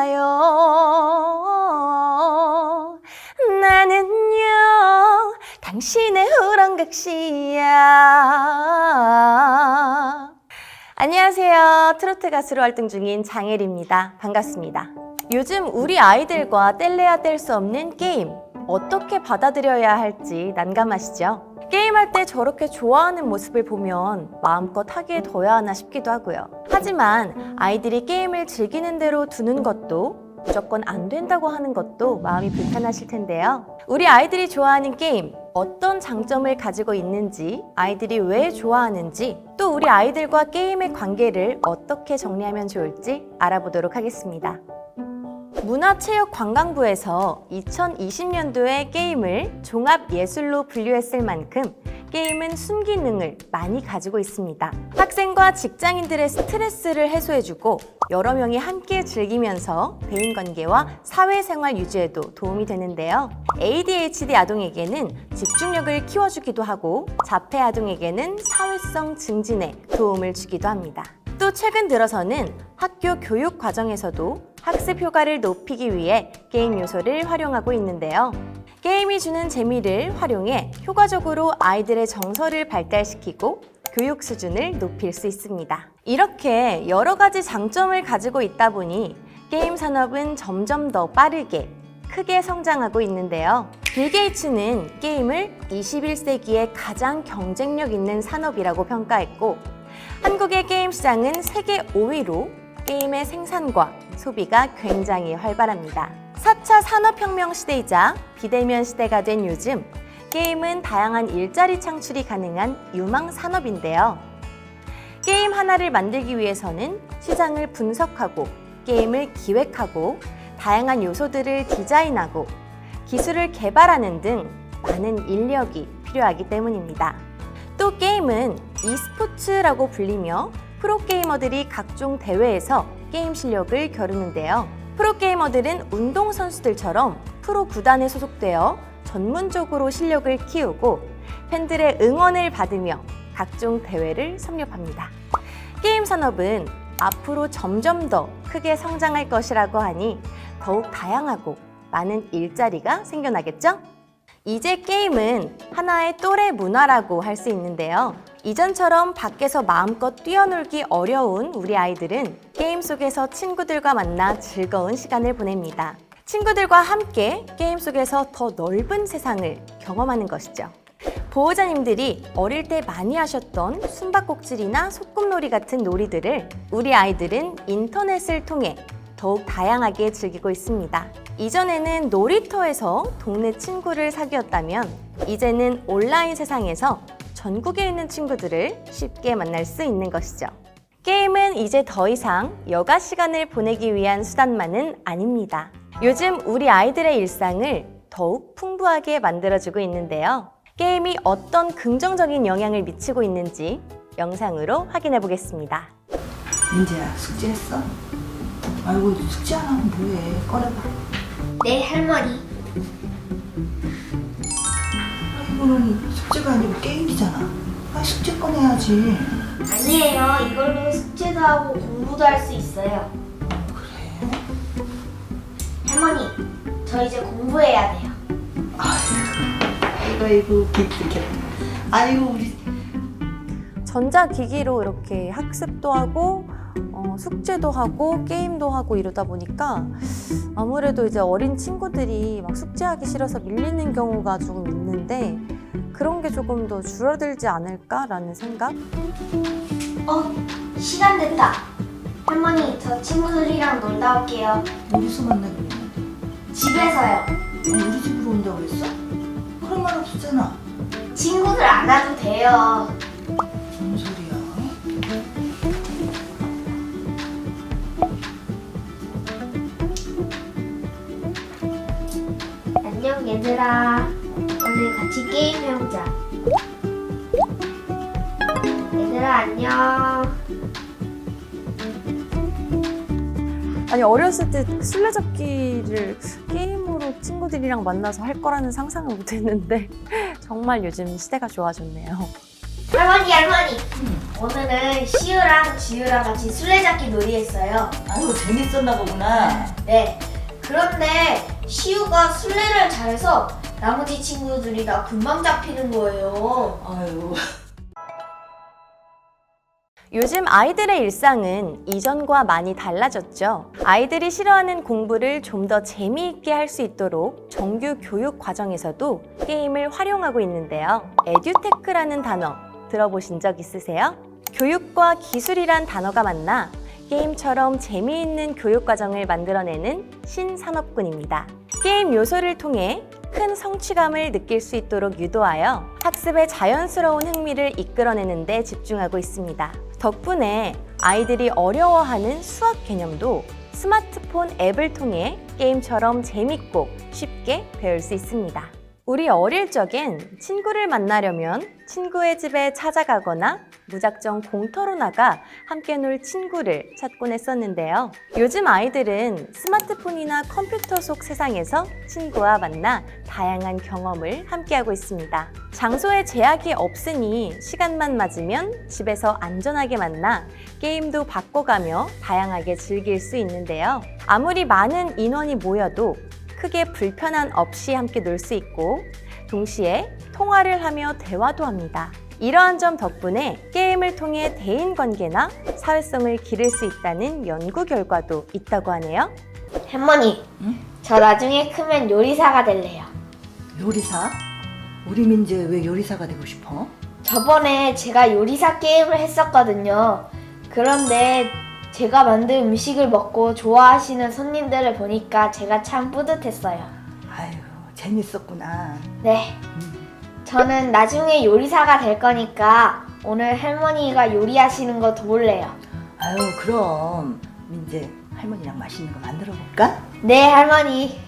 같시야요. 나는요 당신의 후렴각시야. 안녕하세요. 트로트 가수로 활동 중인 장혜리입니다. 반갑습니다. 요즘 우리 아이들과 뗄래야 뗄 수 없는 게임, 어떻게 받아들여야 할지 난감하시죠? 게임할 때 저렇게 좋아하는 모습을 보면 마음껏 하기에 더야 하나 싶기도 하고요. 하지만 아이들이 게임을 즐기는 대로 두는 것도 무조건 안 된다고 하는 것도 마음이 불편하실 텐데요. 우리 아이들이 좋아하는 게임, 어떤 장점을 가지고 있는지, 아이들이 왜 좋아하는지, 또 우리 아이들과 게임의 관계를 어떻게 정리하면 좋을지 알아보도록 하겠습니다. 문화체육관광부에서 2020년도에 게임을 종합예술로 분류했을 만큼 게임은 순기능을 많이 가지고 있습니다. 학생과 직장인들의 스트레스를 해소해주고 여러 명이 함께 즐기면서 대인관계와 사회생활 유지에도 도움이 되는데요. ADHD 아동에게는 집중력을 키워주기도 하고 자폐 아동에게는 사회성 증진에 도움을 주기도 합니다. 또 최근 들어서는 학교 교육 과정에서도 학습 효과를 높이기 위해 게임 요소를 활용하고 있는데요. 게임이 주는 재미를 활용해 효과적으로 아이들의 정서를 발달시키고 교육 수준을 높일 수 있습니다. 이렇게 여러 가지 장점을 가지고 있다 보니 게임 산업은 점점 더 빠르게 크게 성장하고 있는데요. 빌 게이츠는 게임을 21세기의 가장 경쟁력 있는 산업이라고 평가했고, 한국의 게임 시장은 세계 5위로 게임의 생산과 소비가 굉장히 활발합니다. 4차 산업혁명 시대이자 비대면 시대가 된 요즘, 게임은 다양한 일자리 창출이 가능한 유망 산업인데요. 게임 하나를 만들기 위해서는 시장을 분석하고 게임을 기획하고 다양한 요소들을 디자인하고 기술을 개발하는 등 많은 인력이 필요하기 때문입니다. 또 게임은 e스포츠라고 불리며 프로게이머들이 각종 대회에서 게임 실력을 겨루는데요. 프로게이머들은 운동선수들처럼 프로 구단에 소속되어 전문적으로 실력을 키우고 팬들의 응원을 받으며 각종 대회를 섭렵합니다. 게임 산업은 앞으로 점점 더 크게 성장할 것이라고 하니 더욱 다양하고 많은 일자리가 생겨나겠죠? 이제 게임은 하나의 또래 문화라고 할 수 있는데요. 이전처럼 밖에서 마음껏 뛰어놀기 어려운 우리 아이들은 게임 속에서 친구들과 만나 즐거운 시간을 보냅니다. 친구들과 함께 게임 속에서 더 넓은 세상을 경험하는 것이죠. 보호자님들이 어릴 때 많이 하셨던 숨바꼭질이나 소꿉놀이 같은 놀이들을 우리 아이들은 인터넷을 통해 더욱 다양하게 즐기고 있습니다. 이전에는 놀이터에서 동네 친구를 사귀었다면 이제는 온라인 세상에서 전국에 있는 친구들을 쉽게 만날 수 있는 것이죠. 게임은 이제 더 이상 여가 시간을 보내기 위한 수단만은 아닙니다. 요즘 우리 아이들의 일상을 더욱 풍부하게 만들어주고 있는데요. 게임이 어떤 긍정적인 영향을 미치고 있는지 영상으로 확인해 보겠습니다. 민재야, 숙제했어? 아이고, 숙제 안 하면 뭐해? 꺼내봐. 네, 할머니. 이거는 숙제가 아니고 게임이잖아. 아, 숙제 꺼내야지. 아니에요. 이걸로 숙제도 하고 공부도 할 수 있어요. 그래? 할머니, 저 이제 공부해야 돼요. 아이고, 기특해. 아이고, 우리. 전자기기로 이렇게 학습도 하고 숙제도 하고 게임도 하고 이러다 보니까 아무래도 이제 어린 친구들이 막 숙제하기 싫어서 밀리는 경우가 조금 있는데 그런 게 조금 더 줄어들지 않을까라는 생각? 시간 됐다. 할머니, 저 친구들이랑 놀다 올게요. 어디서 만나기로 했는데? 집에서요. 우리 집으로 온다고 그랬어? 그런 말 없었잖아. 친구들 안 와도 돼요. 무슨 소리야? 안녕, 얘들아. 오늘 같이 게임해보자. 얘들아, 안녕. 아니 어렸을 때 술래잡기를 게임으로 친구들이랑 만나서 할 거라는 상상을 못했는데 정말 요즘 시대가 좋아졌네요. 할머니. 오늘은 시우랑 지우랑 같이 술래잡기 놀이했어요. 아이고 재밌었나 보구나. 네. 그런데 시우가 술래를 잘해서 나머지 친구들이 다 금방 잡히는 거예요. 아유. 요즘 아이들의 일상은 이전과 많이 달라졌죠. 아이들이 싫어하는 공부를 좀 더 재미있게 할 수 있도록 정규 교육 과정에서도 게임을 활용하고 있는데요. 에듀테크라는 단어 들어보신 적 있으세요? 교육과 기술이란 단어가 만나 게임처럼 재미있는 교육 과정을 만들어내는 신산업군입니다. 게임 요소를 통해 큰 성취감을 느낄 수 있도록 유도하여 학습의 자연스러운 흥미를 이끌어내는 데 집중하고 있습니다. 덕분에 아이들이 어려워하는 수학 개념도 스마트폰 앱을 통해 게임처럼 재밌고 쉽게 배울 수 있습니다. 우리 어릴 적엔 친구를 만나려면 친구의 집에 찾아가거나 무작정 공터로 나가 함께 놀 친구를 찾곤 했었는데요. 요즘 아이들은 스마트폰이나 컴퓨터 속 세상에서 친구와 만나 다양한 경험을 함께하고 있습니다. 장소에 제약이 없으니 시간만 맞으면 집에서 안전하게 만나 게임도 바꿔가며 다양하게 즐길 수 있는데요. 아무리 많은 인원이 모여도 크게 불편함 없이 함께 놀 수 있고 동시에 통화를 하며 대화도 합니다. 이러한 점 덕분에 게임을 통해 대인관계나 사회성을 기를 수 있다는 연구 결과도 있다고 하네요. 할머니, 저 나중에 크면 요리사가 될래요. 요리사? 우리 민재 왜 요리사가 되고 싶어? 저번에 제가 요리사 게임을 했었거든요. 그런데 제가 만든 음식을 먹고 좋아하시는 손님들을 보니까 제가 참 뿌듯했어요. 아유 재밌었구나. 네. 저는 나중에 요리사가 될 거니까 오늘 할머니가 요리하시는 거 도울래요. 아유 그럼 민재 할머니랑 맛있는 거 만들어 볼까? 네, 할머니.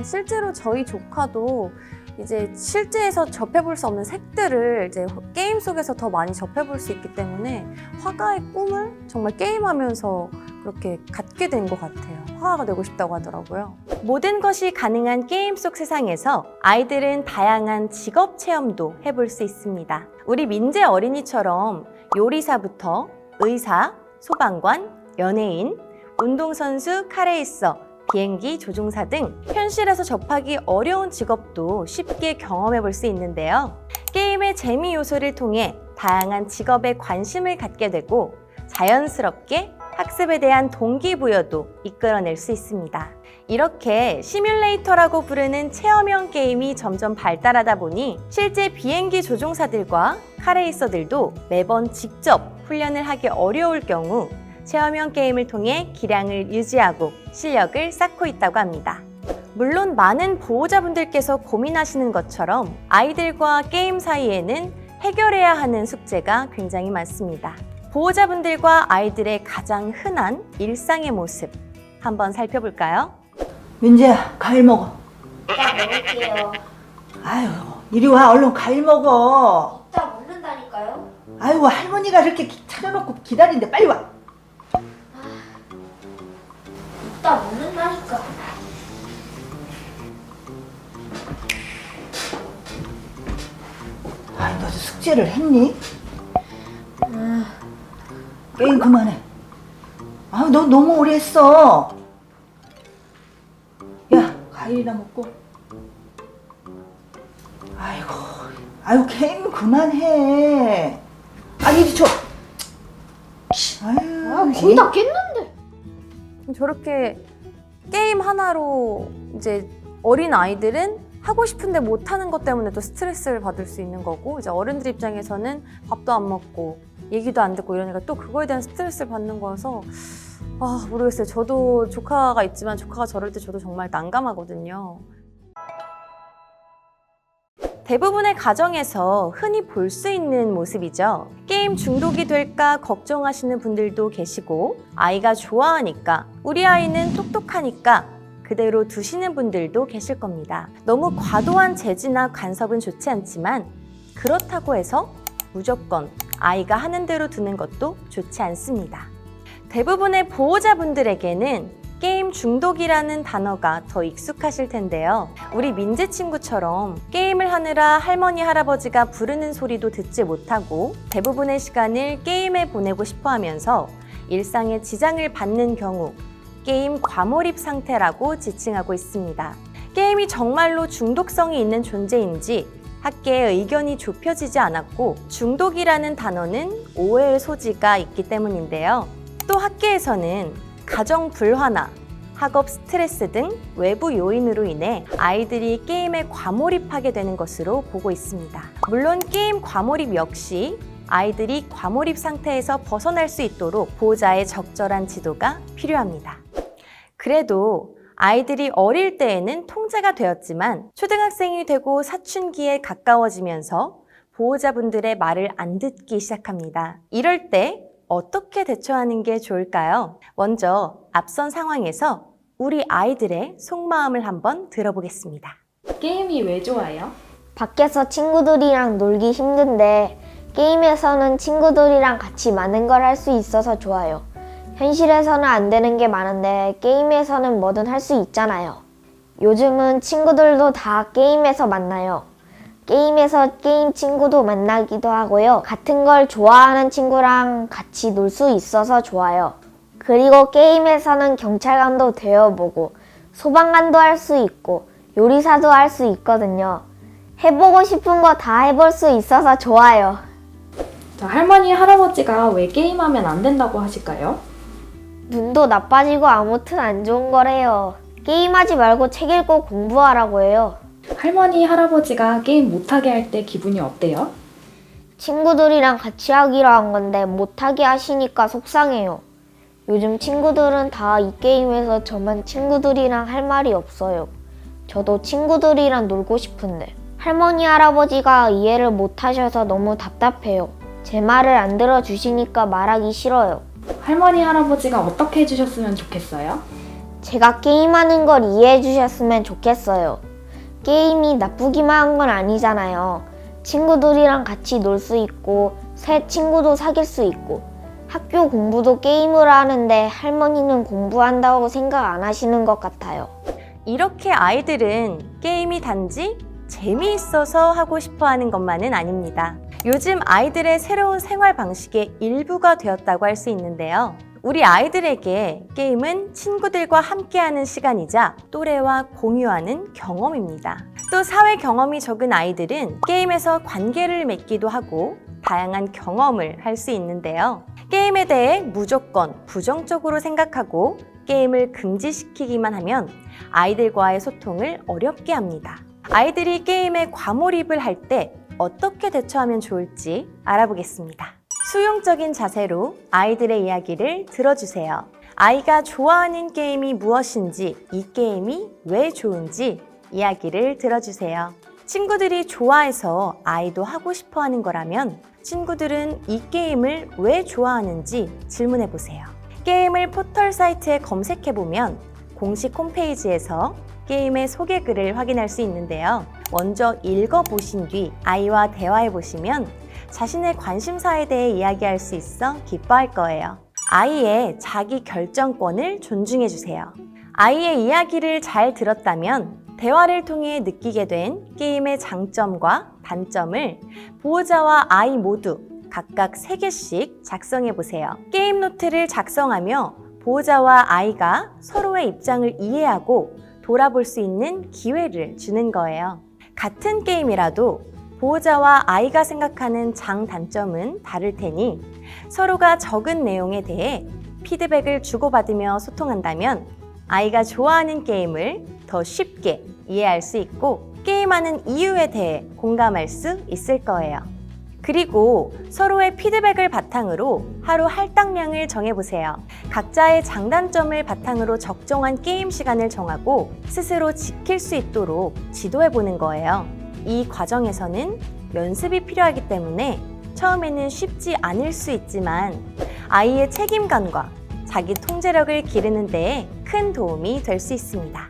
실제로 저희 조카도 이제 실제에서 접해볼 수 없는 색들을 이제 게임 속에서 더 많이 접해볼 수 있기 때문에 화가의 꿈을 정말 게임하면서 그렇게 갖게 된 것 같아요. 화가가 되고 싶다고 하더라고요. 모든 것이 가능한 게임 속 세상에서 아이들은 다양한 직업 체험도 해볼 수 있습니다. 우리 민재 어린이처럼 요리사부터 의사, 소방관, 연예인, 운동선수, 카레이서, 비행기 조종사 등 현실에서 접하기 어려운 직업도 쉽게 경험해 볼 수 있는데요. 게임의 재미 요소를 통해 다양한 직업에 관심을 갖게 되고 자연스럽게 학습에 대한 동기부여도 이끌어낼 수 있습니다. 이렇게 시뮬레이터라고 부르는 체험형 게임이 점점 발달하다 보니 실제 비행기 조종사들과 카레이서들도 매번 직접 훈련을 하기 어려울 경우 체험형 게임을 통해 기량을 유지하고 실력을 쌓고 있다고 합니다. 물론 많은 보호자분들께서 고민하시는 것처럼 아이들과 게임 사이에는 해결해야 하는 숙제가 굉장히 많습니다. 보호자분들과 아이들의 가장 흔한 일상의 모습 한번 살펴볼까요? 민재야 과일 먹어. 이따 먹을게요. 아유 이리 와 얼른 과일 먹어. 이따 먹는다니까요. 아이고 할머니가 이렇게 차려놓고 기다리는데 빨리 와. 이따 먹는다니까. 아이 너도 숙제를 했니? 게임 그만해. 아 너 너무 오래 했어. 야 과일이나 먹고. 아이고 게임 그만해. 아 이리 줘. 아유 거의 다 깼는데. 저렇게 게임 하나로 이제 어린 아이들은 하고 싶은데 못하는 것 때문에 또 스트레스를 받을 수 있는 거고 이제 어른들 입장에서는 밥도 안 먹고 얘기도 안 듣고 이러니까 또 그거에 대한 스트레스를 받는 거여서 모르겠어요. 저도 조카가 있지만 조카가 저럴 때 저도 정말 난감하거든요. 대부분의 가정에서 흔히 볼 수 있는 모습이죠. 게임 중독이 될까 걱정하시는 분들도 계시고 아이가 좋아하니까 우리 아이는 똑똑하니까 그대로 두시는 분들도 계실 겁니다. 너무 과도한 제지나 간섭은 좋지 않지만 그렇다고 해서 무조건 아이가 하는 대로 두는 것도 좋지 않습니다. 대부분의 보호자분들에게는 게임 중독이라는 단어가 더 익숙하실 텐데요. 우리 민재 친구처럼 게임을 하느라 할머니, 할아버지가 부르는 소리도 듣지 못하고 대부분의 시간을 게임에 보내고 싶어 하면서 일상에 지장을 받는 경우 게임 과몰입 상태라고 지칭하고 있습니다. 게임이 정말로 중독성이 있는 존재인지 학계의 의견이 좁혀지지 않았고 중독이라는 단어는 오해의 소지가 있기 때문인데요. 또 학계에서는 가정 불화나 학업 스트레스 등 외부 요인으로 인해 아이들이 게임에 과몰입하게 되는 것으로 보고 있습니다. 물론 게임 과몰입 역시 아이들이 과몰입 상태에서 벗어날 수 있도록 보호자의 적절한 지도가 필요합니다. 그래도 아이들이 어릴 때에는 통제가 되었지만 초등학생이 되고 사춘기에 가까워지면서 보호자분들의 말을 안 듣기 시작합니다. 이럴 때 어떻게 대처하는 게 좋을까요? 먼저 앞선 상황에서 우리 아이들의 속마음을 한번 들어보겠습니다. 게임이 왜 좋아요? 밖에서 친구들이랑 놀기 힘든데 게임에서는 친구들이랑 같이 많은 걸 할 수 있어서 좋아요. 현실에서는 안 되는 게 많은데 게임에서는 뭐든 할 수 있잖아요. 요즘은 친구들도 다 게임에서 만나요. 게임에서 게임 친구도 만나기도 하고요. 같은 걸 좋아하는 친구랑 같이 놀 수 있어서 좋아요. 그리고 게임에서는 경찰관도 되어보고 소방관도 할 수 있고 요리사도 할 수 있거든요. 해보고 싶은 거 다 해볼 수 있어서 좋아요. 자, 할머니, 할아버지가 왜 게임하면 안 된다고 하실까요? 눈도 나빠지고 아무튼 안 좋은 거래요. 게임하지 말고 책 읽고 공부하라고 해요. 할머니, 할아버지가 게임 못하게 할 때 기분이 어때요? 친구들이랑 같이 하기로 한 건데 못하게 하시니까 속상해요. 요즘 친구들은 다 이 게임에서 저만 친구들이랑 할 말이 없어요. 저도 친구들이랑 놀고 싶은데 할머니, 할아버지가 이해를 못 하셔서 너무 답답해요. 제 말을 안 들어주시니까 말하기 싫어요. 할머니, 할아버지가 어떻게 해주셨으면 좋겠어요? 제가 게임하는 걸 이해해 주셨으면 좋겠어요. 게임이 나쁘기만 한 건 아니잖아요. 친구들이랑 같이 놀 수 있고 새 친구도 사귈 수 있고 학교 공부도 게임으로 하는데 할머니는 공부한다고 생각 안 하시는 것 같아요. 이렇게 아이들은 게임이 단지 재미있어서 하고 싶어 하는 것만은 아닙니다. 요즘 아이들의 새로운 생활 방식의 일부가 되었다고 할 수 있는데요. 우리 아이들에게 게임은 친구들과 함께하는 시간이자 또래와 공유하는 경험입니다. 또 사회 경험이 적은 아이들은 게임에서 관계를 맺기도 하고 다양한 경험을 할 수 있는데요. 게임에 대해 무조건 부정적으로 생각하고 게임을 금지시키기만 하면 아이들과의 소통을 어렵게 합니다. 아이들이 게임에 과몰입을 할 때 어떻게 대처하면 좋을지 알아보겠습니다. 수용적인 자세로 아이들의 이야기를 들어주세요. 아이가 좋아하는 게임이 무엇인지, 이 게임이 왜 좋은지 이야기를 들어주세요. 친구들이 좋아해서 아이도 하고 싶어 하는 거라면 친구들은 이 게임을 왜 좋아하는지 질문해 보세요. 게임을 포털 사이트에 검색해 보면 공식 홈페이지에서 게임의 소개글을 확인할 수 있는데요. 먼저 읽어보신 뒤 아이와 대화해 보시면 자신의 관심사에 대해 이야기할 수 있어 기뻐할 거예요. 아이의 자기 결정권을 존중해 주세요. 아이의 이야기를 잘 들었다면 대화를 통해 느끼게 된 게임의 장점과 단점을 보호자와 아이 모두 각각 3개씩 작성해 보세요. 게임 노트를 작성하며 보호자와 아이가 서로의 입장을 이해하고 돌아볼 수 있는 기회를 주는 거예요. 같은 게임이라도 보호자와 아이가 생각하는 장단점은 다를 테니 서로가 적은 내용에 대해 피드백을 주고받으며 소통한다면 아이가 좋아하는 게임을 더 쉽게 이해할 수 있고 게임하는 이유에 대해 공감할 수 있을 거예요. 그리고 서로의 피드백을 바탕으로 하루 할당량을 정해보세요. 각자의 장단점을 바탕으로 적정한 게임 시간을 정하고 스스로 지킬 수 있도록 지도해보는 거예요. 이 과정에서는 연습이 필요하기 때문에 처음에는 쉽지 않을 수 있지만 아이의 책임감과 자기 통제력을 기르는 데에 큰 도움이 될 수 있습니다.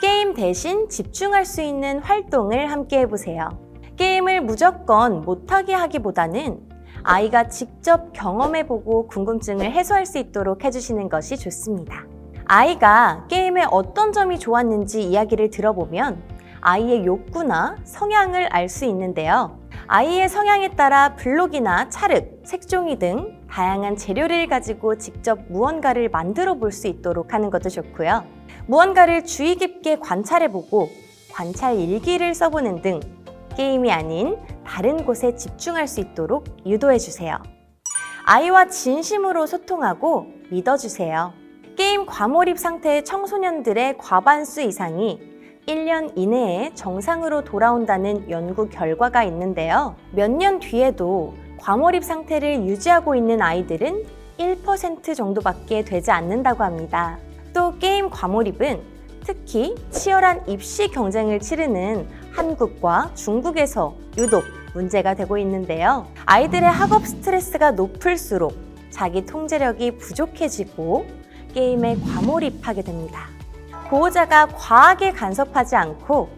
게임 대신 집중할 수 있는 활동을 함께 해보세요. 게임을 무조건 못하게 하기보다는 아이가 직접 경험해보고 궁금증을 해소할 수 있도록 해주시는 것이 좋습니다. 아이가 게임의 어떤 점이 좋았는지 이야기를 들어보면 아이의 욕구나 성향을 알 수 있는데요. 아이의 성향에 따라 블록이나 찰흙, 색종이 등 다양한 재료를 가지고 직접 무언가를 만들어 볼 수 있도록 하는 것도 좋고요. 무언가를 주의 깊게 관찰해보고 관찰 일기를 써보는 등 게임이 아닌 다른 곳에 집중할 수 있도록 유도해주세요. 아이와 진심으로 소통하고 믿어주세요. 게임 과몰입 상태의 청소년들의 과반수 이상이 1년 이내에 정상으로 돌아온다는 연구 결과가 있는데요. 몇 년 뒤에도 과몰입 상태를 유지하고 있는 아이들은 1% 정도밖에 되지 않는다고 합니다. 또 게임 과몰입은 특히 치열한 입시 경쟁을 치르는 한국과 중국에서 유독 문제가 되고 있는데요. 아이들의 학업 스트레스가 높을수록 자기 통제력이 부족해지고 게임에 과몰입하게 됩니다. 보호자가 과하게 간섭하지 않고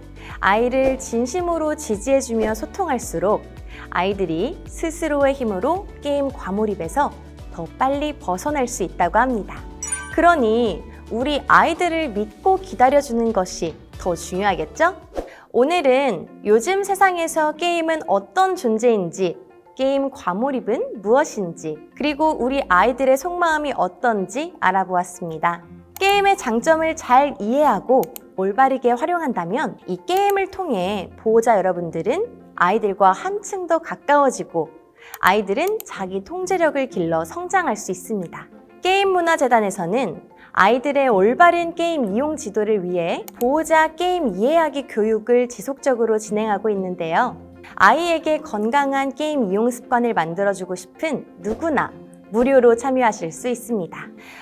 아이를 진심으로 지지해주며 소통할수록 아이들이 스스로의 힘으로 게임 과몰입에서 더 빨리 벗어날 수 있다고 합니다. 그러니 우리 아이들을 믿고 기다려주는 것이 더 중요하겠죠? 오늘은 요즘 세상에서 게임은 어떤 존재인지, 게임 과몰입은 무엇인지, 그리고 우리 아이들의 속마음이 어떤지 알아보았습니다. 게임의 장점을 잘 이해하고 올바르게 활용한다면 이 게임을 통해 보호자 여러분들은 아이들과 한층 더 가까워지고 아이들은 자기 통제력을 길러 성장할 수 있습니다. 게임문화재단에서는 아이들의 올바른 게임 이용 지도를 위해 보호자 게임 이해하기 교육을 지속적으로 진행하고 있는데요. 아이에게 건강한 게임 이용 습관을 만들어주고 싶은 누구나 무료로 참여하실 수 있습니다.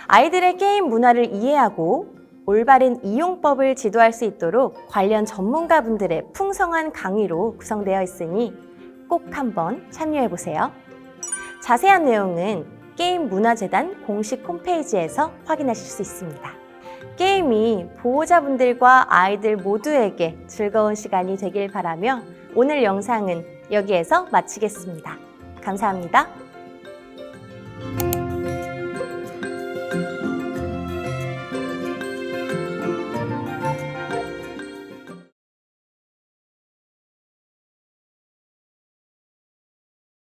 아이들의 게임 문화를 이해하고 올바른 이용법을 지도할 수 있도록 관련 전문가분들의 풍성한 강의로 구성되어 있으니 꼭 한번 참여해보세요. 자세한 내용은 게임문화재단 공식 홈페이지에서 확인하실 수 있습니다. 게임이 보호자분들과 아이들 모두에게 즐거운 시간이 되길 바라며 오늘 영상은 여기에서 마치겠습니다. 감사합니다.